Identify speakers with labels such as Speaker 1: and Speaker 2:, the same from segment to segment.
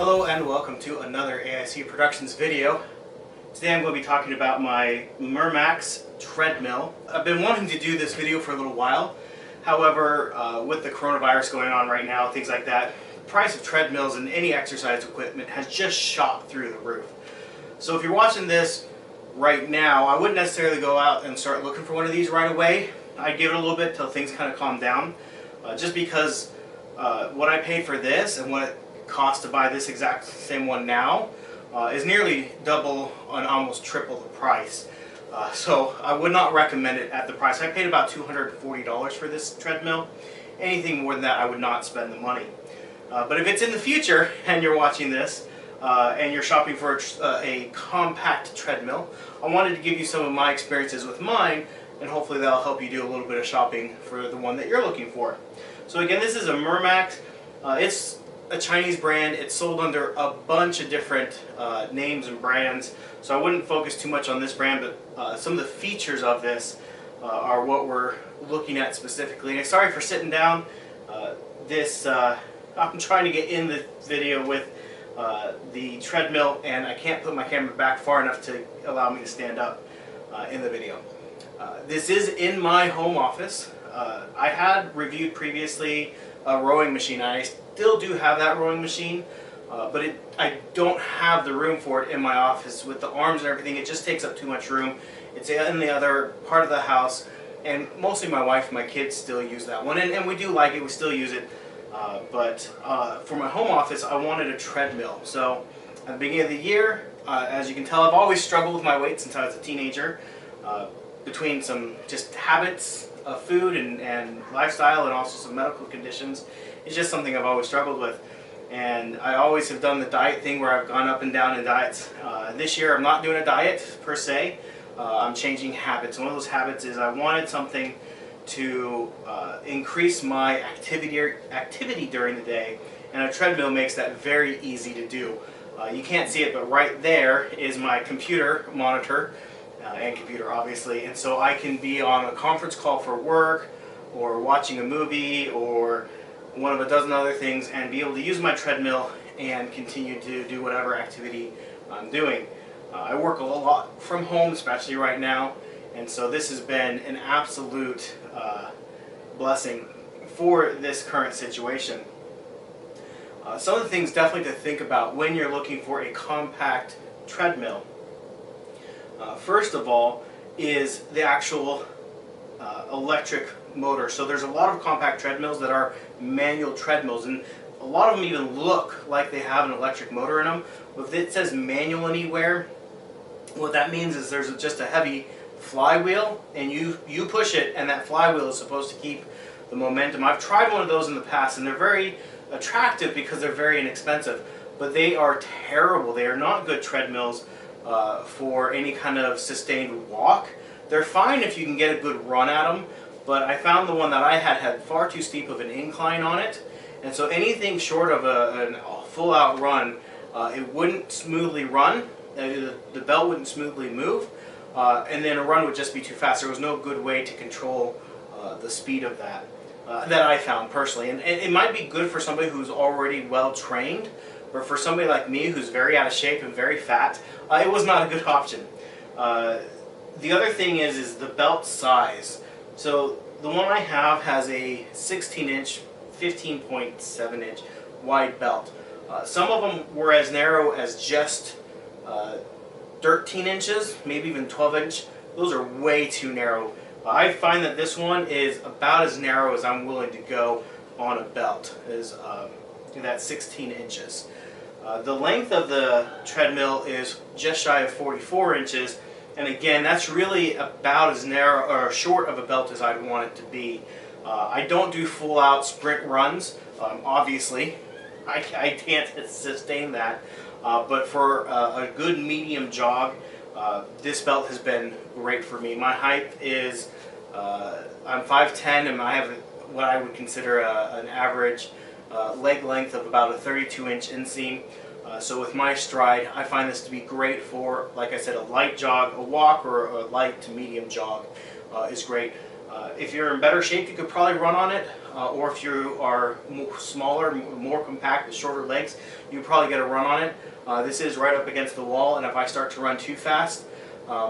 Speaker 1: Hello and welcome to another AIC Productions video. Today I'm going to be talking about my Mermax treadmill. I've been wanting to do this video for a little while. However, with the coronavirus going on right now, things like that, the price of treadmills and any exercise equipment has just shot through the roof. So if you're watching this right now, I wouldn't necessarily go out and start looking for one of these right away. I'd give it a little bit till things kind of calm down, just because what I paid for this and what it cost to buy this exact same one now is nearly double and almost triple the price. So I would not recommend it at the price. I paid about $240 for this treadmill. Anything more than that, I would not spend the money. But if it's in the future and you're watching this and you're shopping for a compact treadmill, I wanted to give you some of my experiences with mine, and hopefully that'll help you do a little bit of shopping for the one that you're looking for. So again, this is a Mermax. It's a Chinese brand. It's sold under a bunch of different names and brands, so I wouldn't focus too much on this brand, but some of the features of this are what we're looking at specifically. And sorry for sitting down. I'm trying to get in the video with the treadmill, and I can't put my camera back far enough to allow me to stand up in the video. This is in my home office. I had reviewed previously a rowing machine. I still do have that rowing machine, but I don't have the room for it in my office with the arms and everything. It just takes up too much room. It's in the other part of the house, and mostly my wife and my kids still use that one, and we do like it. We still use it, but for my home office, I wanted a treadmill. So at the beginning of the year, as you can tell, I've always struggled with my weight since I was a teenager, between some just habits of food and lifestyle, and also some medical conditions. It's just something I've always struggled with, and I always have done the diet thing where I've gone up and down in diets. This year I'm not doing a diet per se. I'm changing habits. One of those habits is I wanted something to increase my activity during the day, and a treadmill makes that very easy to do. You can't see it, but right there is my computer monitor and computer, obviously, and so I can be on a conference call for work or watching a movie or one of a dozen other things and be able to use my treadmill and continue to do whatever activity I'm doing. I work a lot from home, especially right now, and so this has been an absolute blessing for this current situation. Some of the things definitely to think about when you're looking for a compact treadmill. First of all is the actual electric motor. So there's a lot of compact treadmills that are manual treadmills, and a lot of them even look like they have an electric motor in them. But if it says manual anywhere, what that means is there's just a heavy flywheel, and you push it, and that flywheel is supposed to keep the momentum. I've tried one of those in the past, and they're very attractive because they're very inexpensive, but they are terrible. They are not good treadmills for any kind of sustained walk. They're fine if you can get a good run at them, but I found the one that I had far too steep of an incline on it, and so anything short of a full-out run, it wouldn't smoothly run, the belt wouldn't smoothly move, and then a run would just be too fast. There was no good way to control the speed of that, that I found personally. And it might be good for somebody who's already well-trained, but for somebody like me who's very out of shape and very fat, it was not a good option. The other thing is the belt size. So the one I have has a 16-inch, 15.7-inch wide belt. Some of them were as narrow as just 13 inches, maybe even 12-inch. Those are way too narrow. I find that this one is about as narrow as I'm willing to go on a belt, is that 16 inches. The length of the treadmill is just shy of 44 inches, and again, that's really about as narrow or short of a belt as I'd want it to be. I don't do full-out sprint runs, obviously. I can't sustain that, but for a good medium jog, this belt has been great for me. My height is, I'm 5'10", and I have what I would consider an average leg length of about a 32-inch inseam. So with my stride, I find this to be great for, like I said, a light jog, a walk, or a light to medium jog is great. If you're in better shape, you could probably run on it, or if you are smaller, more compact with shorter legs, you could probably get a run on it. This is right up against the wall, and if I start to run too fast,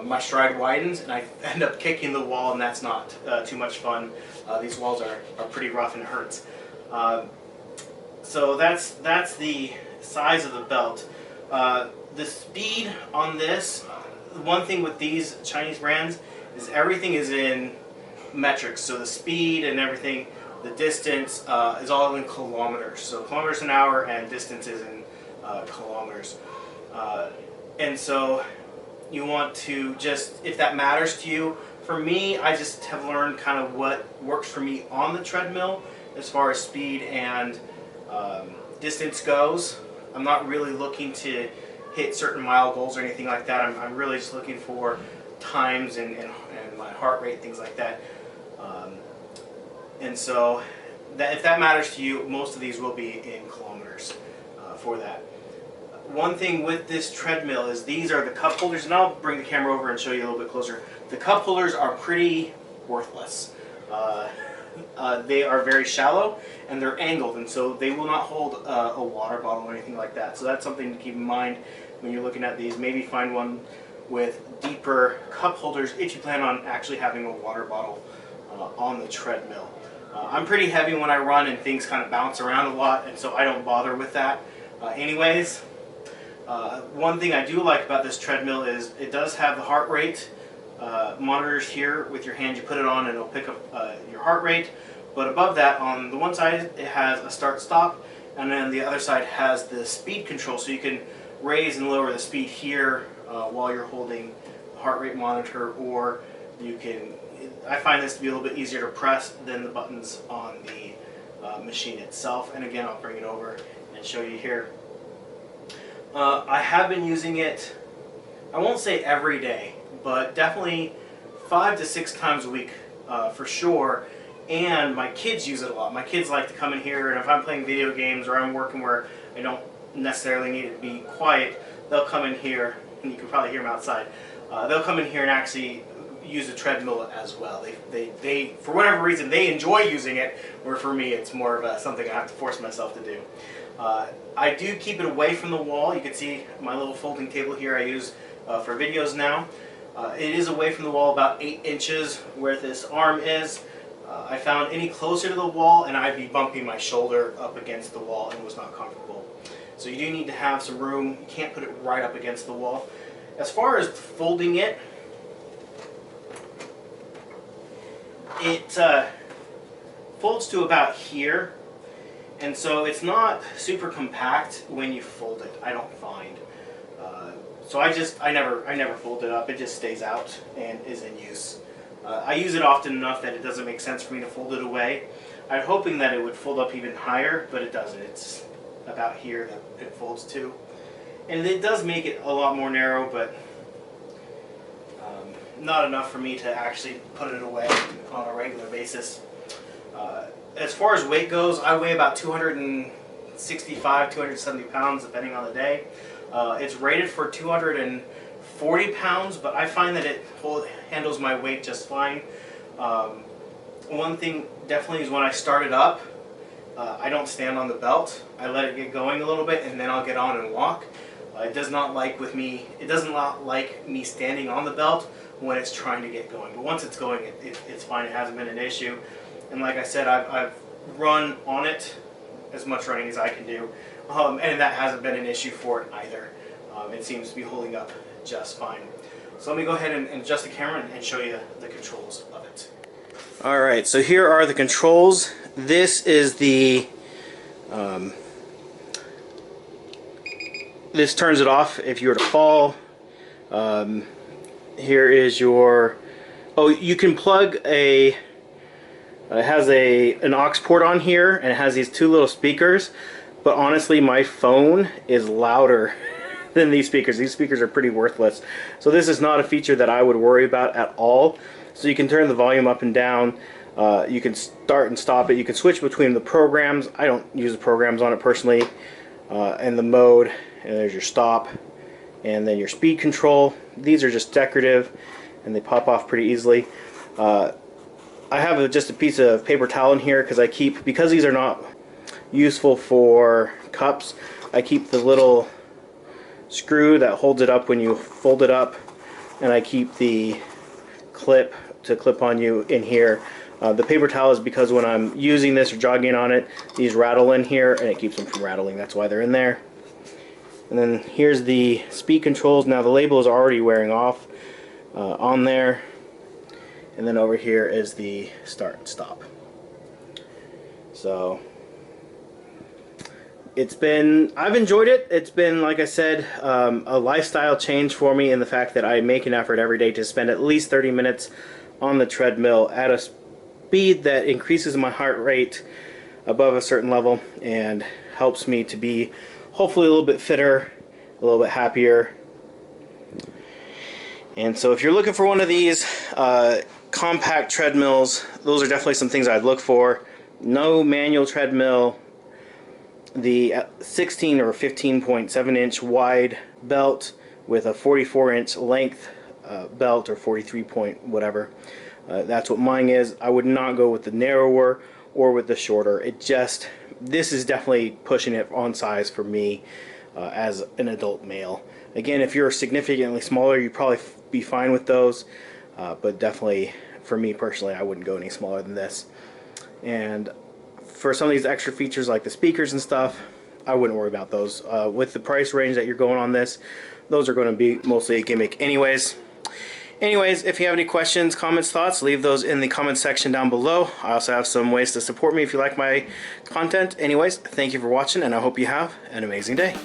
Speaker 1: my stride widens and I end up kicking the wall, and that's not too much fun. These walls are pretty rough and hurts. So that's the size of the belt. The speed on this, one thing with these Chinese brands is everything is in metrics. So the speed and everything, the distance is all in kilometers. So kilometers an hour, and distance is in kilometers. And so you want to just, if that matters to you, for me, I just have learned kind of what works for me on the treadmill as far as speed and distance goes. I'm not really looking to hit certain mile goals or anything like that. I'm really just looking for times and my heart rate, things like that. And so if that matters to you, most of these will be in kilometers for that. One thing with this treadmill is these are the cup holders, and I'll bring the camera over and show you a little bit closer. The cup holders are pretty worthless. They are very shallow and they're angled, and so they will not hold a water bottle or anything like that. So that's something to keep in mind when you're looking at these. Maybe find one with deeper cup holders if you plan on actually having a water bottle on the treadmill. I'm pretty heavy when I run, and things kind of bounce around a lot, and so I don't bother with that anyways. One thing I do like about this treadmill is it does have the heart rate monitors here. With your hand, you put it on and it'll pick up your heart rate. But above that, on the one side, it has a start-stop, and then the other side has the speed control, so you can raise and lower the speed here while you're holding the heart rate monitor, or you can, I find this to be a little bit easier to press than the buttons on the machine itself. And again, I'll bring it over and show you here. I have been using it, I won't say every day, but definitely 5 to 6 times a week for sure. And my kids use it a lot. My kids like to come in here, and if I'm playing video games or I'm working where I don't necessarily need it to be quiet, they'll come in here, and you can probably hear them outside. They'll come in here and actually use the treadmill as well. They for whatever reason, they enjoy using it, where for me it's more of something I have to force myself to do. I do keep it away from the wall. You can see my little folding table here I use for videos now. It is away from the wall about 8 inches where this arm is. I found any closer to the wall and I'd be bumping my shoulder up against the wall and was not comfortable. So you do need to have some room. You can't put it right up against the wall. As far as folding it, it folds to about here, and so it's not super compact when you fold it, I don't find. So I never fold it up. It just stays out and is in use. I use it often enough that it doesn't make sense for me to fold it away. I'm hoping that it would fold up even higher, but it doesn't. It's about here that it folds to. And it does make it a lot more narrow, but not enough for me to actually put it away on a regular basis. As far as weight goes, I weigh about 265, 270 pounds depending on the day. It's rated for 240 pounds, but I find that it handles my weight just fine. One thing definitely is when I start it up, I don't stand on the belt. I let it get going a little bit and then I'll get on and walk. It does not like me standing on the belt when it's trying to get going. But once it's going, it's fine. It hasn't been an issue. And like I said, I've run on it as much running as I can do, and that hasn't been an issue for it either. It seems to be holding up just fine. So let me go ahead and adjust the camera and show you the controls of it. Alright, so here are the controls. This is the this turns it off if you were to fall. Here is your, you can plug it has an aux port on here, and it has these 2 little speakers, but honestly my phone is louder than these speakers. These speakers are pretty worthless. So this is not a feature that I would worry about at all. So you can turn the volume up and down. You can start and stop it. You can switch between the programs. I don't use the programs on it personally. And the mode, and there's your stop, and then your speed control. These are just decorative and they pop off pretty easily. I have just a piece of paper towel in here because these are not useful for cups, I keep the little screw that holds it up when you fold it up, and I keep the clip to clip on you in here. The paper towel is because when I'm using this or jogging on it, these rattle in here and it keeps them from rattling. That's why they're in there. And then here's the speed controls. Now the label is already wearing off on there. And then over here is the start and stop. So I've enjoyed it. It's been, like I said, a lifestyle change for me in the fact that I make an effort every day to spend at least 30 minutes on the treadmill at a speed that increases my heart rate above a certain level and helps me to be hopefully a little bit fitter, a little bit happier. And so if you're looking for one of these compact treadmills, those are definitely some things I'd look for. No manual treadmill, the 16 or 15.7 inch wide belt with a 44-inch length belt, or 43 point whatever. That's what mine is. I would not go with the narrower or with the shorter. This is definitely pushing it on size for me as an adult male. Again, if you're significantly smaller, you'd probably be fine with those, but definitely for me personally, I wouldn't go any smaller than this. And for some of these extra features like the speakers and stuff, I wouldn't worry about those. With the price range that you're going on this, those are going to be mostly a gimmick anyways. If you have any questions, comments, thoughts, leave those in the comments section down below. I also have some ways to support me if you like my content. Anyways, thank you for watching, and I hope you have an amazing day.